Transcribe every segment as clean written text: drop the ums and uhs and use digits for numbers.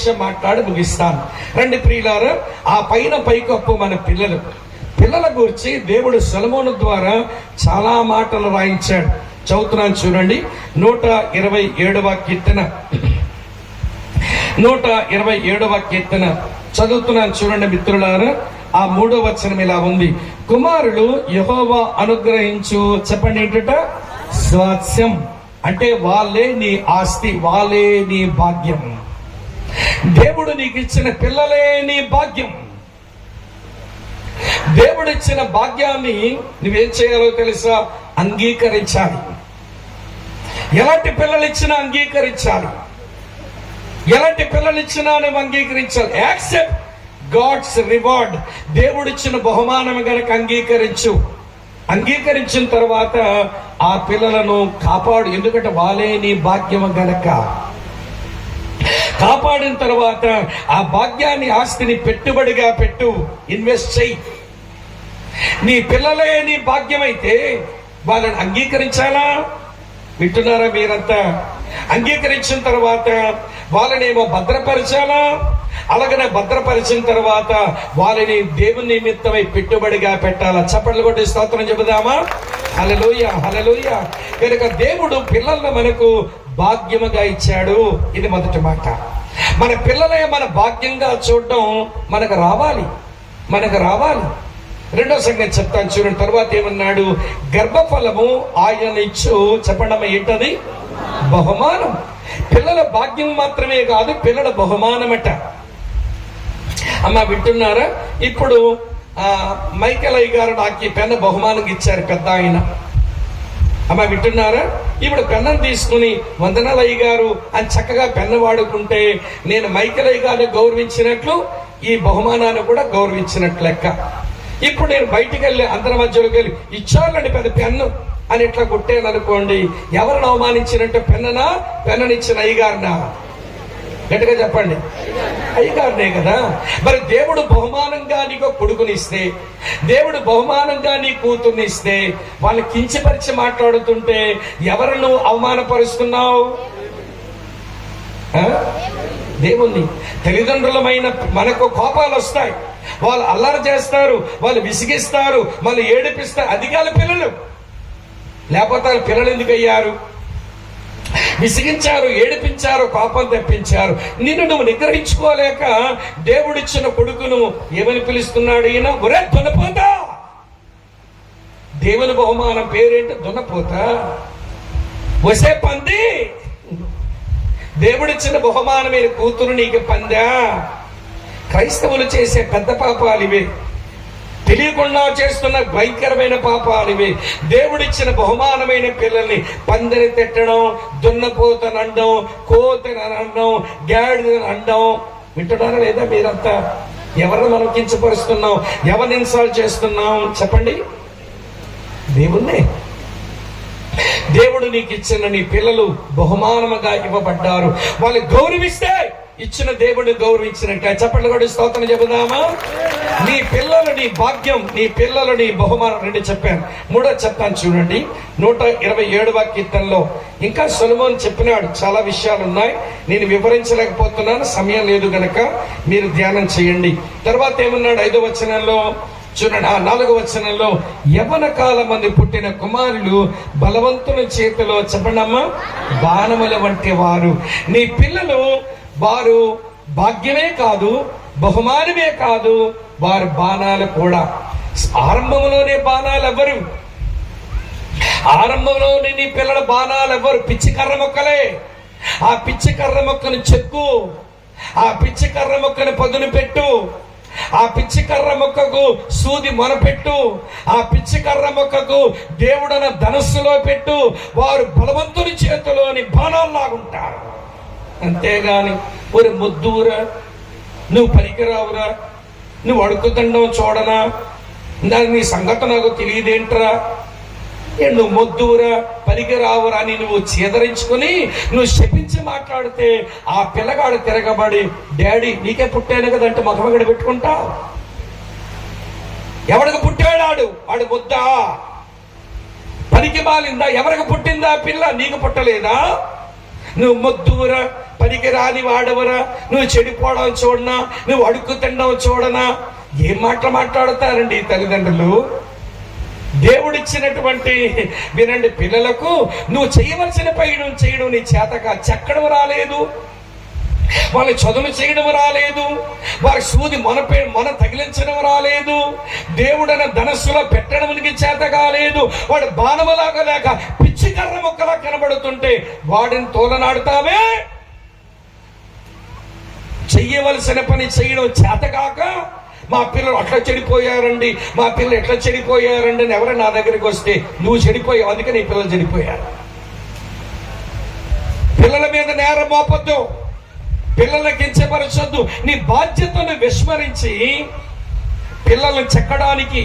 విషయం మాట్లాడి ముగిస్తాను. రండి ప్రియులారా, ఆ పైన పైకప్పు మన పిల్లల గురించి దేవుడు సొలొమోను ద్వారా చాలా మాటలు రాయించాడు. చదువుతున్నాను చూడండి. 127వ కీర్తన 127వ కీర్తన చదువుతున్నాను చూడండి మిత్రులారా. ఆ 3వ వచనం ఇలా ఉంది: కుమారులు యెహోవా అనుగ్రహించు, చెప్పండి ఏంటట, స్వాస్యం. అంటే వాళ్ళే నీ ఆస్తి, వాళ్ళే నీ భాగ్యం. దేవుడు నీకు ఇచ్చిన పిల్లలే నీ భాగ్యం. దేవుడు ఇచ్చిన భాగ్యాన్ని నువ్వేం చేయాలో తెలుసా? అంగీకరించాలి. ఎలాంటి పిల్లలు ఇచ్చినా అంగీకరించాలి. ఎలాంటి పిల్లలు ఇచ్చినా నువ్వు అంగీకరించాలి. Accept God's reward. దేవుడిచ్చిన బహుమానం గనక అంగీకరించు. అంగీకరించిన తర్వాత ఆ పిల్లలను కాపాడు. ఎందుకంటే వాళ్ళే నీ భాగ్యం గనక. కాపాడిన తర్వాత ఆ భాగ్యాన్ని, ఆస్తిని పెట్టుబడిగా పెట్టు, ఇన్వెస్ట్ చెయ్యి. నీ పిల్లలే నీ భాగ్యమైతే వాళ్ళని అంగీకరించాలా? వింటున్నారా మీరంతా? అంగీకరించిన తర్వాత వాళ్ళనేమో భద్రపరచాలా? అలాగనే భద్రపరిచిన తర్వాత వాళ్ళని దేవుని నిమిత్తమై పెట్టుబడిగా పెట్టాలా? చప్పట్లు కొట్టి స్తోత్రం చెబుదామా? హల్లెలూయా, హల్లెలూయా. కనుక దేవుడు పిల్లలను మనకు భాగ్యముగా ఇచ్చాడు. ఇది మొదటి మాట. మన పిల్లలే మన భాగ్యంగా చూడటం మనకు రావాలి. రెండో సంగతి చెప్తాను చూడండి. తర్వాత ఏమన్నాడు? గర్భఫలము ఆయన ఇచ్చు, చెప్పండమ్మా ఏంటది? బహుమానం. పిల్లల భాగ్యం మాత్రమే కాదు, పిల్లల బహుమానమట. అమ్మ వింటున్నారా? ఇప్పుడు మైకేల్ అయ్య గారు నాకు ఈ పెన్ను బహుమానంగా ఇచ్చారు, పెద్ద ఆయన. అమ్మ వింటున్నారా? ఇప్పుడు పెన్నును తీసుకుని వందనాలు అయ్య గారు అని చక్కగా పెన్ను వాడుకుంటే నేను మైకేల్ అయ్య గారిని గౌరవించినట్లు ఈ బహుమానాన్ని కూడా గౌరవించినట్లు లెక్క. ఇప్పుడు నేను బయటికి వెళ్ళి అందరి మధ్యలోకి వెళ్ళి ఇచ్చారులండి పెద్ద పెన్ను అని ఇట్లా కొట్టాను అనుకోండి, ఎవరిని అవమానించినట్టు? పెన్ననిచ్చిన అయ్యగారినా? గట్టిగా చెప్పండి. అయ్యగారినే కదా. మరి దేవుడు బహుమానంగా నీకు కొడుకునిస్తే, దేవుడు బహుమానంగా నీ కూతుర్నిస్తే, వాళ్ళని కించపరిచి మాట్లాడుతుంటే ఎవరిను అవమానపరుస్తున్నావు? దేవుణ్ణి. తల్లిదండ్రులమైన మనకు కోపాలు వస్తాయి, వాళ్ళు అల్లరి చేస్తారు, వాళ్ళు విసిగిస్తారు, వాళ్ళు ఏడిపిస్తారు. అది కాదు పిల్లలు. లేకపోతే పిల్లలు ఎందుకు అయ్యారు? విసిగించారు, ఏడిపించారు, కోపం తెప్పించారు. నిన్ను నువ్వు నిగ్రహించుకోలేక దేవుడిచ్చిన కొడుకును ఏమని పిలుస్తున్నాడు ఈయన? ఒరే దున్నపోతా. దేవుని బహుమానం పేరేంటి? దున్నపోతా. వసే పంది. దేవుడిచ్చిన బహుమానమైన కూతురు నీకు పందా? క్రైస్తవులు చేసే పెద్ద పాపాలు ఇవే. తెలియకుండా చేస్తున్న భయంకరమైన పాపాలు ఇవే. దేవుడిచ్చిన బహుమానమైన పిల్లల్ని పందిని తిట్టడం, దున్నపోతను అనడం, కోతను అనడం, గాడిదని అనడం. వింటున్నారా లేదా మీరంతా? ఎవరిని మనం కించపరుస్తున్నాం? ఎవరిని ఇన్సాల్ట్ చేస్తున్నాం? చెప్పండి. దేవుణ్ణే. దేవుడు నీకు ఇచ్చిన నీ పిల్లలు బహుమానముగా ఇవ్వబడ్డారు. వాళ్ళు గౌరవిస్తే ఇచ్చిన దేవుడిని గౌరవించినట్టు. చప్పట్లు కూడా స్తోత్రం చెబుదామా? నీ పిల్లలు నీ భాగ్యం, నీ పిల్లలు నీ బహుమానం. రెండు చెప్పాను. మూడో చెప్తాను చూడండి. 127వ కీర్తనలో ఇంకా సొలొమోను చెప్పినాడు. చాలా విషయాలు ఉన్నాయి, నేను వివరించలేకపోతున్నాను, సమయం లేదు గనక మీరు ధ్యానం చేయండి. తర్వాత ఏమన్నాడు? 5వ వచనంలో చూడండి. 4వ వచనంలో యవ్వన కాలం మంది పుట్టిన కుమారులు బలవంతుని చేతిలో, చెప్పండమ్మా, బాణముల వంటి వారు. నీ పిల్లలు వారు భాగ్యమే కాదు, బహుమానమే కాదు, వారు బాణాలు కూడా. ఆరంభంలోనే బాణాలు ఎవ్వరు? ఆరంభంలోనే నీ పిల్లల బాణాలు ఎవ్వరు? పిచ్చి కర్ర మొక్కలే. ఆ పిచ్చి కర్ర మొక్కను చెక్కు, ఆ పిచ్చి కర్ర మొక్కను పదును పెట్టు, ఆ పిచ్చి కర్ర మొక్కకు సూది మొనపెట్టు, ఆ పిచ్చి కర్ర మొక్కకు దేవుడన ధనస్సులో పెట్టు. వారు బలవంతుని చేతిలోని బాణాల్లాగుంటారు. అంతేగాని ఒరే ముద్దురా, నువ్వు పనికిరావురా, నువ్వు అడుగుతుండవు చూడనా, నీ సంగతి నాకు తెలియదేంట్రా, నువ్వు మొద్దురా, పనికిరావురా అని నువ్వు చేదరించుకుని నువ్వు శపించి మాట్లాడితే ఆ పిల్లగాడు తిరగబడి డాడీ నీకే పుట్టాను కదంటే మగమగడ పెట్టుకుంటావు. ఎవరికి పుట్టాడాడు? వాడు ముద్దా? పనికి మాలిందా? ఎవరికి పుట్టిందా పిల్ల? నీకు పుట్టలేదా? నువ్వు మొద్దురా, పనికి రాని వాడవరా, నువ్వు చెడిపోవడం చూడనా, నువ్వు అడుక్కు తినడం చూడనా? ఏం మాటలు మాట్లాడతారండి ఈ తల్లిదండ్రులు? దేవుడిచ్చినటువంటి వినండి, పిల్లలకు నువ్వు చేయవలసిన పైన చేయడం నీ చేతగా చెక్కడం రాలేదు, వాళ్ళ చదువులు చేయడం రాలేదు, వారి సూది మొన తగిలించడం రాలేదు, దేవుడన ధనస్సులో పెట్టడం చేత కాలేదు, వాడు బాణములాగా లేక పిచ్చి కర్ర మొక్కలా కనబడుతుంటే వాడిని తోలనాడుతావే. చెయ్యవలసిన పని చేయడం చేతగాక మా పిల్లలు అట్లా చెడిపోయారండి, మా పిల్లలు ఎట్లా చెడిపోయారండి అని ఎవరైనా నా దగ్గరికి వస్తే నువ్వు చెడిపోయావు, అందుకే నీ పిల్లలు చెడిపోయారు. పిల్లల మీద నేరం మోపొద్దు, పిల్లల్ని కించపరచొద్దు. నీ బాధ్యతను విస్మరించి పిల్లల్ని చెక్కడానికి,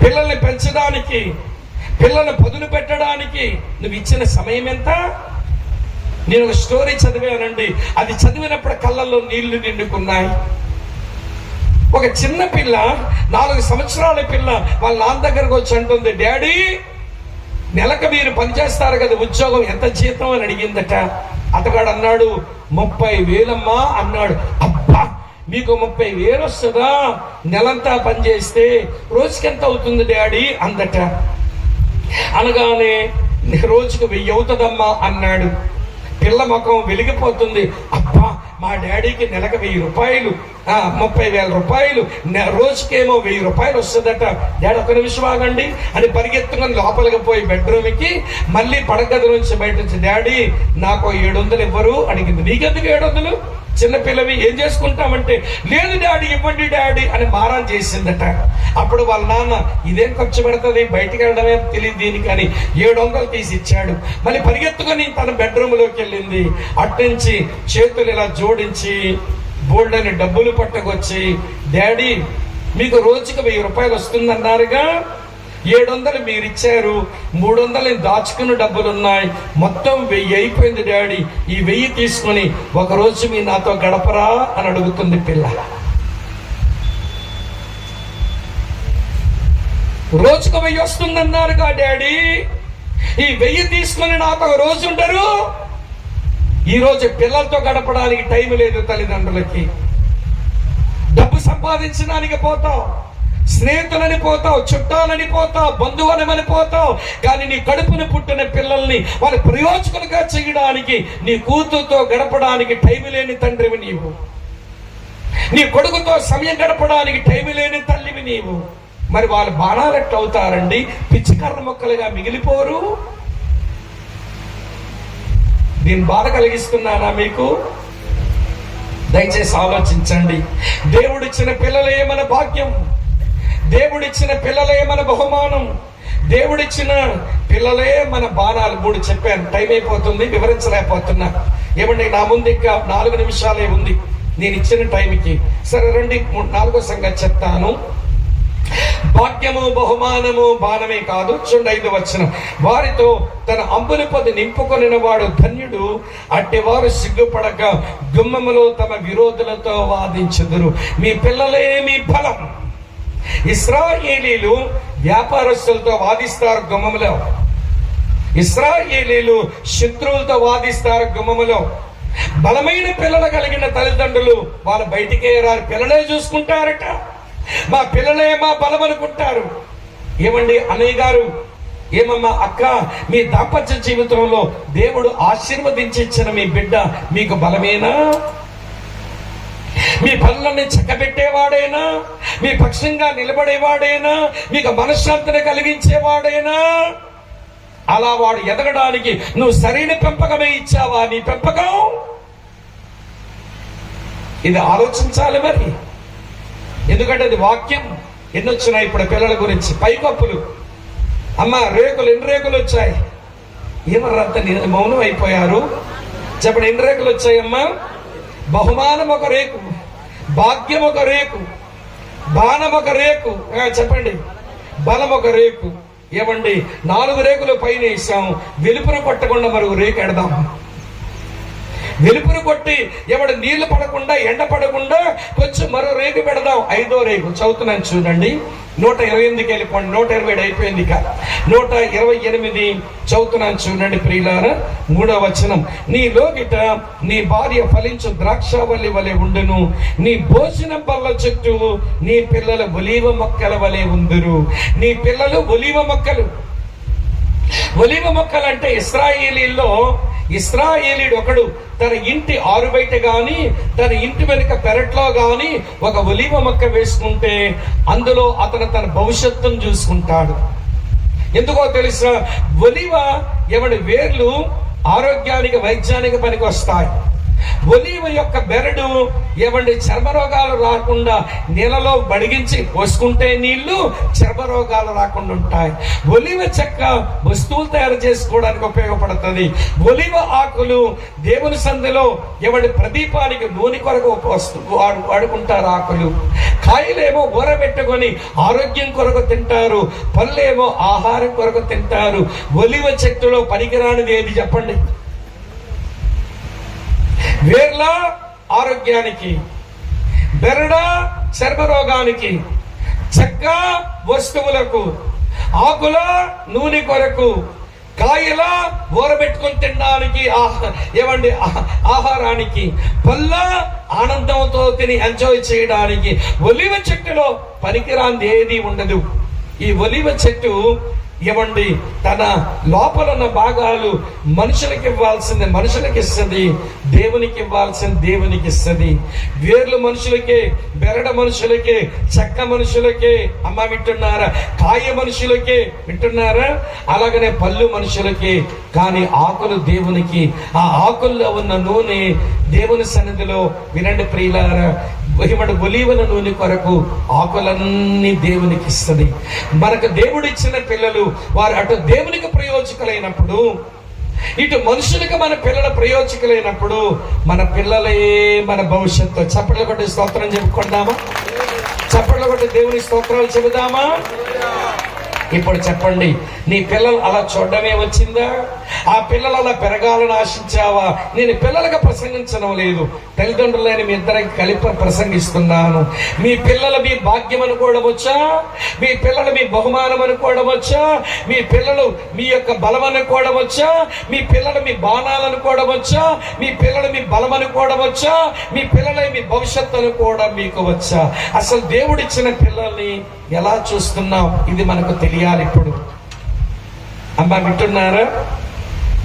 పిల్లల్ని పెంచడానికి, పిల్లల్ని పదును పెట్టడానికి నువ్వు ఇచ్చిన సమయం ఎంత? నేను ఒక స్టోరీ చదివానండి, అది చదివినప్పుడు కళ్ళల్లో నీళ్లు నిండుకున్నాయి. ఒక చిన్న పిల్ల, 4 సంవత్సరాల పిల్ల వాళ్ళ నాన్న దగ్గరకు వచ్చి అంటుంది, డాడీ నెలకు మీరు పనిచేస్తారు కదా, ఉద్యోగం ఎంత జీతం అని అడిగిందట. అతగాడు అన్నాడు 30,000 అన్నాడు. అబ్బా, మీకు 30,000 వస్తుందా? నెలంతా పనిచేస్తే రోజుకి ఎంత అవుతుంది డాడీ అందట. అనగానే రోజుకు 1000 అవుతుందమ్మా అన్నాడు. పిల్ల ముఖం వెలిగిపోతుంది. అబ్బా, మా డాడీకి నెలకు 1000 రూపాయలు, 30,000 రూపాయలు, రోజుకేమో 1000 రూపాయలు వస్తుందట. డాడీ ఒక నిమిషం ఆగండి అని పరిగెత్తుకొని లోపలికి పోయి బెడ్రూమ్కి, మళ్ళీ పడగది నుంచి బయట నుంచి, డాడీ నాకు 700 ఇవ్వరు అడిగింది. నీకెందుకు 700? చిన్నపిల్లవి ఏం చేసుకుంటామంటే, లేదు డాడీ ఇవ్వండి డాడీ అని మారం చేసిందట. అప్పుడు వాళ్ళ నాన్న, ఇదేం ఖర్చు పెడుతుంది, బయటికి వెళ్ళడమే తెలియదు దీనికి అని 700 తీసి ఇచ్చాడు. మళ్ళీ పరిగెత్తుకొని తన బెడ్రూమ్లోకి వెళ్ళింది. అట్నుంచి చేతులు ఇలా జోడించి బోల్డని డబ్బులు పట్టుకొచ్చి, డాడీ మీకు రోజుకి 1000 రూపాయలు వస్తుందన్నారుగా, 700 మీరు ఇచ్చారు, 300 దాచుకున్న డబ్బులు ఉన్నాయి, మొత్తం 1000 అయిపోయింది డాడీ. ఈ 1000 తీసుకొని ఒకరోజు మీ నాతో గడపరా అని అడుగుతుంది పిల్ల. రోజుకు 1000 వస్తుందన్నారుగా డాడీ, ఈ 1000 తీసుకొని నాతో ఒక రోజు ఉండరు. ఈరోజు పిల్లలతో గడపడానికి టైం లేదు తల్లిదండ్రులకి. డబ్బు సంపాదించడానికి పోతావు, స్నేహితులని పోతావు, చుట్టాలని పోతావు, బంధువులని పోతావు, కానీ నీ కడుపుని పుట్టిన పిల్లల్ని వాళ్ళ ప్రయోజకులుగా చేయడానికి, నీ కూతురుతో గడపడానికి టైం లేని తండ్రివి నీవు. నీ కొడుకుతో సమయం గడపడానికి టైం లేని తల్లివి నీవు. మరి వాళ్ళు బాణాలు ఎట్లా అవుతారండి? పిచ్చికర్ర మొక్కలుగా మిగిలిపోరు. దీని బాధ కలిగిస్తున్నానా మీకు? దయచేసి ఆలోచించండి. దేవుడిచ్చిన పిల్లలే మన భాగ్యం, దేవుడిచ్చిన పిల్లలే మన బహుమానం, దేవుడిచ్చిన పిల్లలే మన బాణాలు. 3 చెప్పాను, టైం అయిపోతుంది, వివరించలేకపోతున్నా. ఏమండి, నా ముందు ఇంకా 4 నిమిషాలే ఉంది నేను ఇచ్చిన టైంకి. సరే రండి, 4వ సంగతి చెప్తాను. భాగ్యము బహుమానము బాణమే కాదు. చూడండి 5వ వచనం, వారితో తన అంబుని పొది నింపుకొనిన వాడు ధన్యుడు, అట్టివారు సిగ్గుపడక గుమ్మములో తమ విరోధులతో వాదించుదురు. మీ పిల్లలే మీ బలం. ఇశ్రాయేలీలు వ్యాపారస్తులతో వాదిస్తారు గుమ్మములో, ఇశ్రాయేలీలు శత్రువులతో వాదిస్తారు గుమ్మములో. బలమైన పిల్లలు కలిగిన తల్లిదండ్రులు వాళ్ళు బయటికే రారు, పిల్లలే చూసుకుంటారట. మా పిల్లలే మా బలం అనుకుంటారు. ఏమండి అన్నయ్య గారు, ఏమమ్మా అక్క, మీ దాంపత్య జీవితంలో దేవుడు ఆశీర్వదించి ఇచ్చిన మీ బిడ్డ మీకు బలమేనా? మీ పనులన్నీ చక్కబెట్టేవాడేనా? మీ పక్షంగా నిలబడేవాడేనా? మీకు మనశ్శాంతిని కలిగించేవాడేనా? అలా వాడు ఎదగడానికి నువ్వు సరైన పెంపకమే ఇచ్చావా? నీ పెంపకం ఇది ఆలోచించాలి మరి. ఎందుకంటే అది వాక్యం. ఎన్ని వచ్చినాయి ఇప్పుడు పిల్లల గురించి? పైకప్పులు, అమ్మ రేకులు, ఎన్ని రేకులు వచ్చాయి? ఏమర్రంత మౌనం అయిపోయారు? చెప్పండి, ఎన్ని రేకులు వచ్చాయమ్మా? బహుమానం ఒక రేకు, భాగ్యం ఒక రేకు, బాణం ఒక రేకు, చెప్పండి బలం ఒక రేకు. ఏమండి, 4 రేకులు పైన వేసాం, వెలుపున పట్టకుండా మరొక రేకు ఎడదాం. వెలుపును కొట్టి ఎవడు నీళ్లు పడకుండా ఎండ పడకుండా కొంచెం మరో రేగు పెడదాం. 5వ రేగు చదువుతున్నాను చూడండి. 128కి వెళ్ళిపోండి. 127 అయిపోయింది ఇక. 128 చదువుతున్నాను చూడండి ప్రియులారా. 3వ వచనం. నీ లోగిట నీ భార్య ఫలించు ద్రాక్షావల్లి వలె ఉండును, నీ భోజనం బల్ల చుట్టూ నీ పిల్లలు ఒలీవ మొక్కల వలె ఉందురు. నీ పిల్లలు ఒలీవ మొక్కలు. ఒలీవ మొక్కలు అంటే ఇశ్రాయేలీయుడు ఒకడు తన ఇంటి ఆరు బయట గాని తన ఇంటి వెనుక పెరట్లో గాని ఒక ఒలీవ మొక్క వేసుకుంటే అందులో అతను తన భవిష్యత్తును చూసుకుంటాడు. ఎందుకో తెలుసా? ఒలీవ ఎవడి వేర్లు ఆరోగ్యానికి వైద్యానికి పనికి వస్తాయి. ఒలీవ యొక్క బెరడు ఏమండి చర్మరోగాలు రాకుండా నీళ్ళలో బడిగించి పోసుకుంటే నీళ్లు చర్మరోగాలు రాకుండా ఉంటాయి. ఒలీవ చెక్క వస్తువులు తయారు చేసుకోవడానికి ఉపయోగపడుతుంది. ఒలీవ ఆకులు దేవుని సంధిలో ఎవడి ప్రదీపానికి నూనె కొరకు వాడుకుంటారు. ఆకులు కాయలేమో ఊరబెట్టుకొని ఆరోగ్యం కొరకు తింటారు, పళ్ళేమో ఆహారం కొరకు తింటారు. ఒలీవ చెట్టులో పనికిరానిది ఏది చెప్పండి? వేర్ల ఆరోగ్యానికి, బెరడ చర్మరోగానికి, చెక్క వస్తువులకు, ఆకుల నూనె కొరకు, కాయల ఊరబెట్టుకొని తినడానికి, ఏమండి ఆహారానికి, పళ్ళ ఆనందంతో తిని ఎంజాయ్ చేయడానికి. ఒలీవ చెట్టులో పనికిరాంది ఏది ఉండదు. ఈ ఒలీవ చెట్టు ఏమండి తన లోపల ఉన్న భాగాలు మనుషులకి ఇవ్వాల్సింది మనుషులకి ఇస్తుంది, దేవునికి ఇవ్వాల్సింది దేవునికి ఇస్తుంది. వేర్లు మనుషులకే, బెరడ మనుషులకే, చెక్క మనుషులకే. అమ్మ వింటున్నారా? కాయ మనుషులకే. వింటున్నారా? అలాగనే పళ్ళు మనుషులకే, కానీ ఆకులు దేవునికి. ఆ ఆకుల్లో ఉన్న నూనె దేవుని సన్నిధిలో, వినండి ప్రియులారా, ఒలీవల నూనె కొరకు ఆకులన్నీ దేవునికి ఇస్తుంది. మనకు దేవుడిచ్చిన పిల్లలు వారు అటు దేవునికి ప్రయోజకులైనప్పుడు, ఇటు మనుషులకు మన పిల్లల ప్రయోజకులైనప్పుడు మన పిల్లలే మన భవిష్యత్తు. చప్పట్లు కొట్టి స్తోత్రం చెప్పుకుందామా? చప్పట్లు కొట్టి దేవుని స్తోత్రాలు చెబుదామా? ఇప్పుడు చెప్పండి, నీ పిల్లలు అలా చూడడమే వచ్చిందా? ఆ పిల్లలు అలా పెరగాలని ఆశించావా? నేను పిల్లలకు ప్రసంగించడం లేదు, తల్లిదండ్రులైన మీ ఇద్దరికి కలిపి ప్రసంగిస్తున్నాను. మీ పిల్లలు మీ భాగ్యం అనుకోవడం వచ్చా? మీ పిల్లలు మీ బహుమానం అనుకోవడం వచ్చా? మీ పిల్లలు మీ యొక్క బలం అనుకోవడం వచ్చా? మీ పిల్లలు మీ బాణాలు అనుకోవడం వచ్చా? మీ పిల్లలు మీ బలం అనుకోవడం వచ్చా? మీ పిల్లలే మీ భవిష్యత్తు అనుకోవడం మీకు వచ్చా? అసలు దేవుడిచ్చిన పిల్లల్ని ఎలా చూస్తున్నాం? ఇది మనకు తెలియాలి. ఇప్పుడు అమ్మ వింటున్నారా?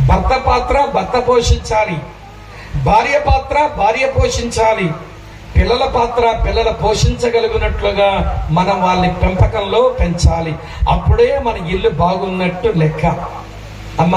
భర్త పాత్ర భర్త పోషించాలి, భార్య పాత్ర భార్య పోషించాలి, పిల్లల పాత్ర పిల్లలు పోషించగలిగినట్లుగా మనం వాళ్ళని పెంపకంలో పెంచాలి. అప్పుడే మన ఇల్లు బాగున్నట్టు లెక్క. అమ్మ